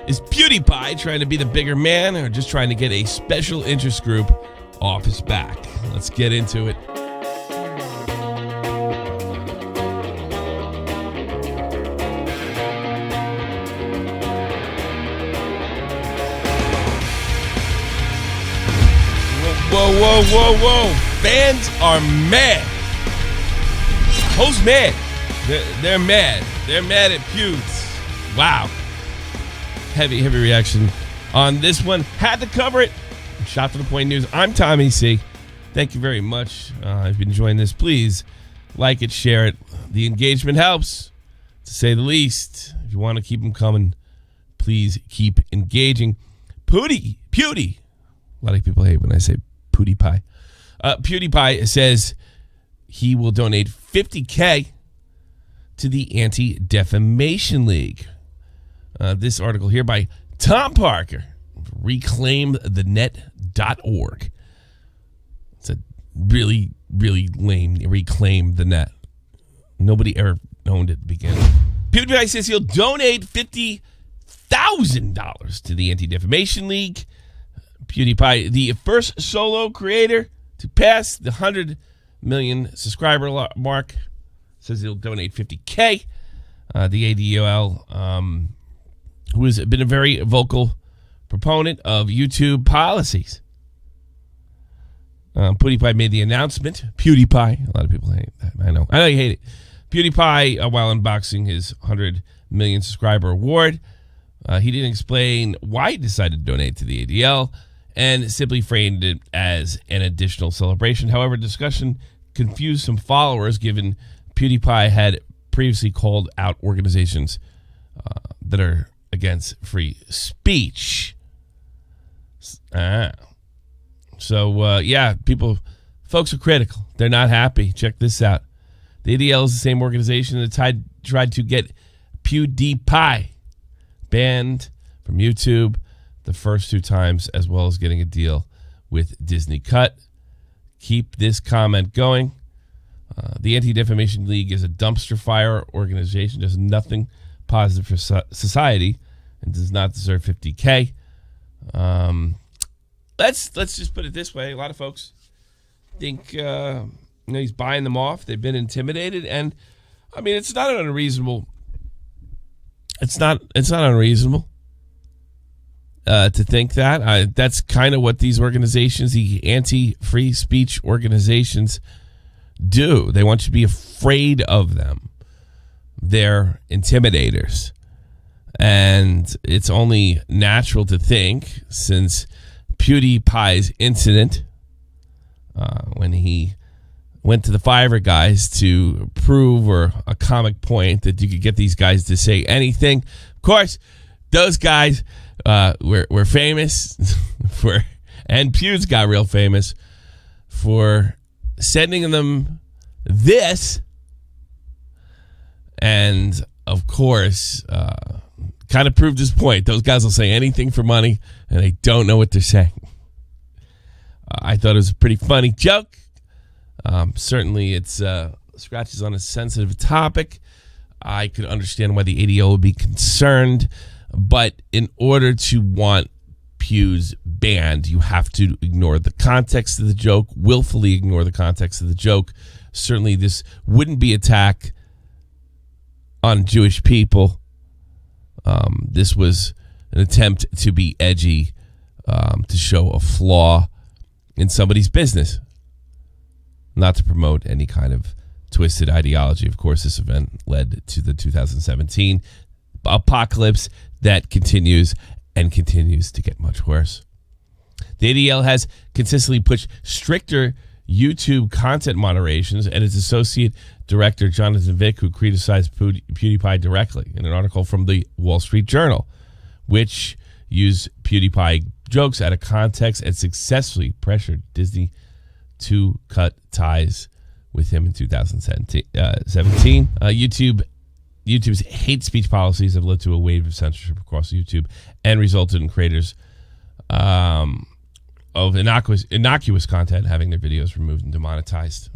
Is PewDiePie trying to be the bigger man or just trying to get a special interest group off his back? Let's get into it. Whoa. Fans are mad. Who's mad? They're mad. They're mad at Pewds. Wow. Heavy reaction on this one. Had to cover it. Shot to the point news. I'm Tommy C. Thank you very much. If you're enjoying this, please like it, share it. The engagement helps, to say the least. If you want to keep them coming, please keep engaging. Pewdie. A lot of people hate when I say PewDiePie. PewDiePie says he will donate $50K to the Anti-Defamation League. This article here by Tom Parker, reclaimthenet.org. It's a really lame reclaim the net. Nobody ever owned it at the beginning. PewDiePie says he'll donate $50,000 to the Anti-Defamation League. PewDiePie, the first solo creator to pass the 100 million subscriber mark, says he'll donate $50K. The ADOL, who has been a very vocal proponent of YouTube policies. PewDiePie made the announcement. PewDiePie, a lot of people hate that. I know you hate it. PewDiePie, while unboxing his 100 million subscriber award, he didn't explain why he decided to donate to the ADL, and simply framed it as an additional celebration. However, discussion confused some followers, given PewDiePie had previously called out organizations that are against free speech. Folks are critical. They're not happy. Check this out. The ADL is the same organization that tried to get PewDiePie banned from YouTube the first 2 times, as well as getting a deal with Disney Cut. Keep this comment going. The Anti-Defamation League is a dumpster fire organization, does nothing positive for society, and does not deserve $50K. Let's just put it this way: a lot of folks think he's buying them off. They've been intimidated, and I mean it's not unreasonable. It's not unreasonable to think that. That's kind of what these organizations, the anti-free speech organizations, do. They want you to be afraid of them. They're intimidators. And it's only natural to think, since PewDiePie's incident, when he went to the Fiverr guys to prove, or a comic point, that you could get these guys to say anything. Of course, those guys were famous for, and Pewds got real famous for sending them this, and of course, kind of proved his point. Those guys will say anything for money, and they don't know what they're saying. I thought it was a pretty funny joke. Certainly, it's scratches on a sensitive topic. I could understand why the ADO would be concerned, but in order to want Pewds banned, you have to ignore the context of the joke, willfully ignore the context of the joke. Certainly, this wouldn't be attack on Jewish people. This was an attempt to be edgy, to show a flaw in somebody's business, not to promote any kind of twisted ideology. Of course, this event led to the 2017 apocalypse that continues and continues to get much worse. The ADL has consistently pushed stricter YouTube content moderations, and its associate director, Jonathan Vick, who criticized PewDiePie directly in an article from the Wall Street Journal, which used PewDiePie jokes out of context and successfully pressured Disney to cut ties with him in 2017. YouTube's hate speech policies have led to a wave of censorship across YouTube and resulted in creators of innocuous content having their videos removed and demonetized.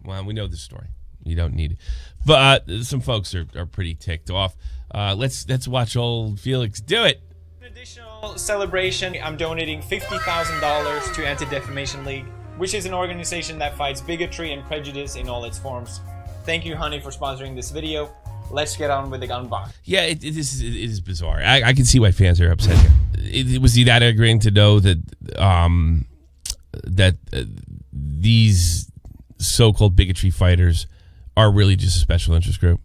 Well, we know this story. You don't need it. But some folks are pretty ticked off. Let's watch old Felix do it. An additional celebration, I'm donating $50,000 to Anti-Defamation League, which is an organization that fights bigotry and prejudice in all its forms. Thank you, honey, for sponsoring this video. Let's get on with the unboxing. Yeah, it is bizarre. I can see why fans are upset here. Was he that aggravating to know that these so-called bigotry fighters are really just a special interest group?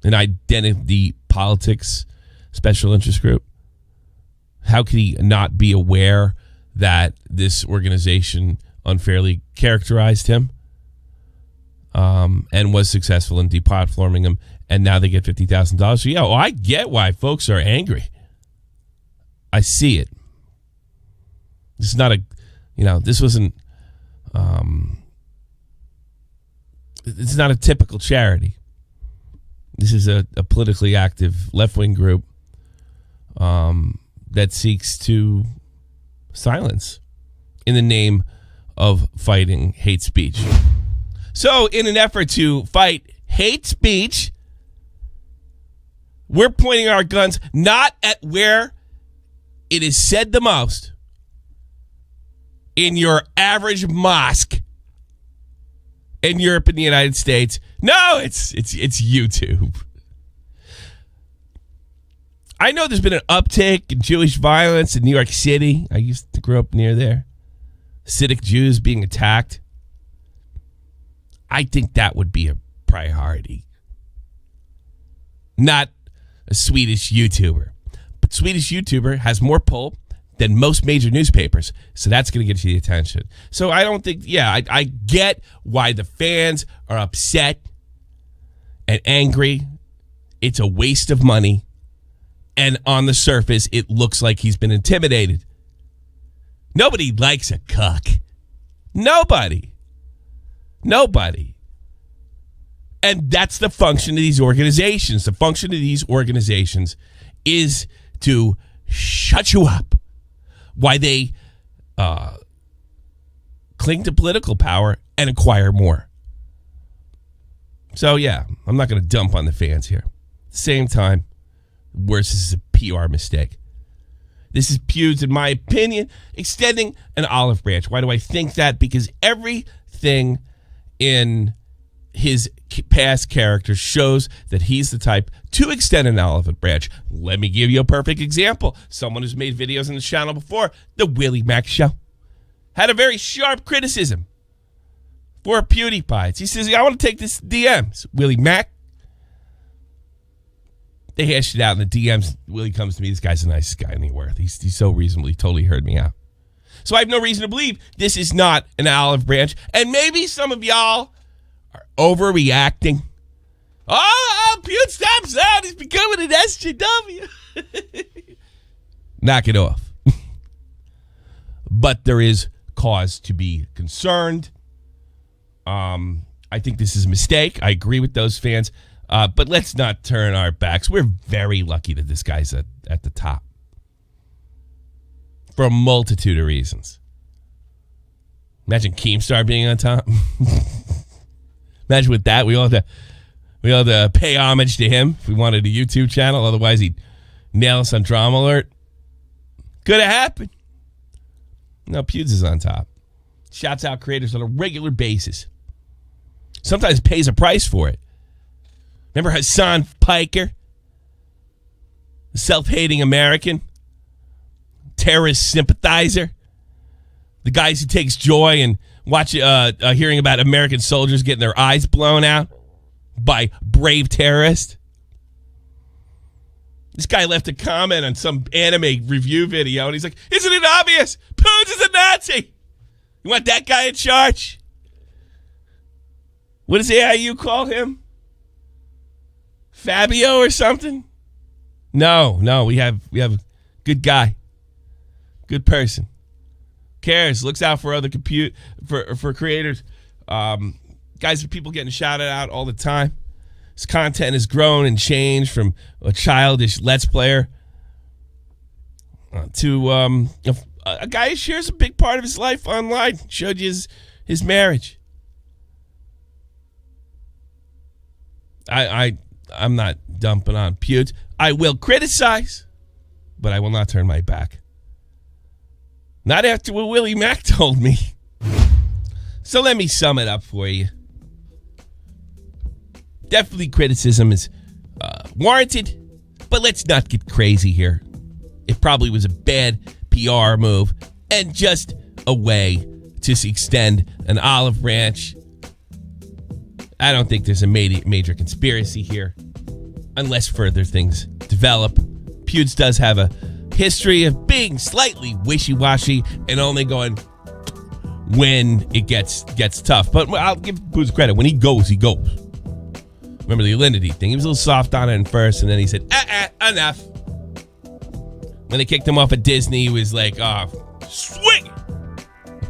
An identity politics special interest group? How could he not be aware that this organization unfairly characterized him and was successful in deplatforming him, and now they get $50,000? So, yeah, well, I get why folks are angry. I see it. This is not a, this wasn't, it's not a typical charity. This is a politically active left-wing group that seeks to silence in the name of fighting hate speech. So, in an effort to fight hate speech, we're pointing our guns not at where it is said the most, in your average mosque in Europe and the United States. No, it's YouTube. I know there's been an uptick in Jewish violence in New York City. I used to grow up near there. Hasidic Jews being attacked. I think that would be a priority. Not a Swedish YouTuber. But Swedish YouTuber has more pull than most major newspapers. So that's going to get you the attention. So I don't think, I get why the fans are upset and angry. It's a waste of money. And on the surface, it looks like he's been intimidated. Nobody likes a cuck. Nobody. And that's the function of these organizations. The function of these organizations is to shut you up. Why they cling to political power and acquire more. So, yeah, I'm not going to dump on the fans here. At the same time, worse, this is a PR mistake. This is Pewds, in my opinion, extending an olive branch. Why do I think that? Because everything in his past character shows that he's the type to extend an olive branch. Let me give you a perfect example. Someone who's made videos on the channel before, the WillyMacShow, had a very sharp criticism for PewDiePie. He says, I want to take this DMs. WillyMac. They hashed it out in the DMs. Willie comes to me. This guy's the nicest guy in the world. He's so reasonable. He totally heard me out. So I have no reason to believe this is not an olive branch. And maybe some of y'all are overreacting. Oh, Pewds stops out. He's becoming an SJW. Knock it off. But there is cause to be concerned. I think this is a mistake. I agree with those fans. But let's not turn our backs. We're very lucky that this guy's at the top. For a multitude of reasons. Imagine Keemstar being on top. Imagine with that, we all had to pay homage to him if we wanted a YouTube channel. Otherwise, he'd nail us on Drama Alert. Could have happened. No, Pewds is on top. Shouts out creators on a regular basis. Sometimes pays a price for it. Remember Hassan Piker? The self-hating American? Terrorist sympathizer? The guys who takes joy in hearing about American soldiers getting their eyes blown out by brave terrorists? This guy left a comment on some anime review video, and he's like, isn't it obvious? Pewds is a Nazi. You want that guy in charge? What does AIU call him? Fabio or something? No, we have a good guy. Good person. Cares, looks out for other for creators. Guys, people getting shouted out all the time. His content has grown and changed from a childish Let's Player to a guy who shares a big part of his life online. Showed you his marriage. I'm not dumping on Pewds. I will criticize, but I will not turn my back. Not after what Willie Mac told me. So let me sum it up for you. Definitely criticism is warranted, but let's not get crazy here. It probably was a bad PR move and just a way to extend an olive branch. I don't think there's a major conspiracy here, unless further things develop. Pewds does have a history of being slightly wishy-washy and only going when it gets tough. But I'll give Pewds credit. When he goes, he goes. Remember the Alinity thing? He was a little soft on it at first, and then he said, enough. When they kicked him off at Disney, he was like, swing!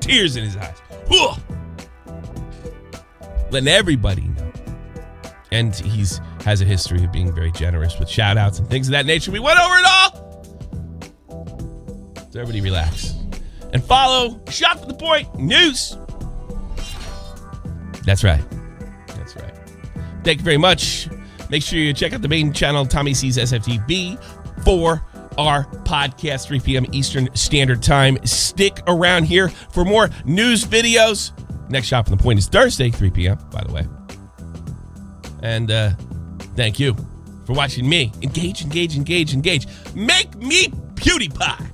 Tears in his eyes. Ugh. Letting everybody know. And he's has a history of being very generous with shout outs and things of that nature. We went over it all. So everybody relax. And follow Shot for the Point News. That's right. That's right. Thank you very much. Make sure you check out the main channel, Tommy C's SFTP, for our podcast, 3 p.m. Eastern Standard Time. Stick around here for more news videos. Next Shot from the Point is Thursday, 3 p.m., by the way. And thank you for watching me. Engage. Make me PewDiePie.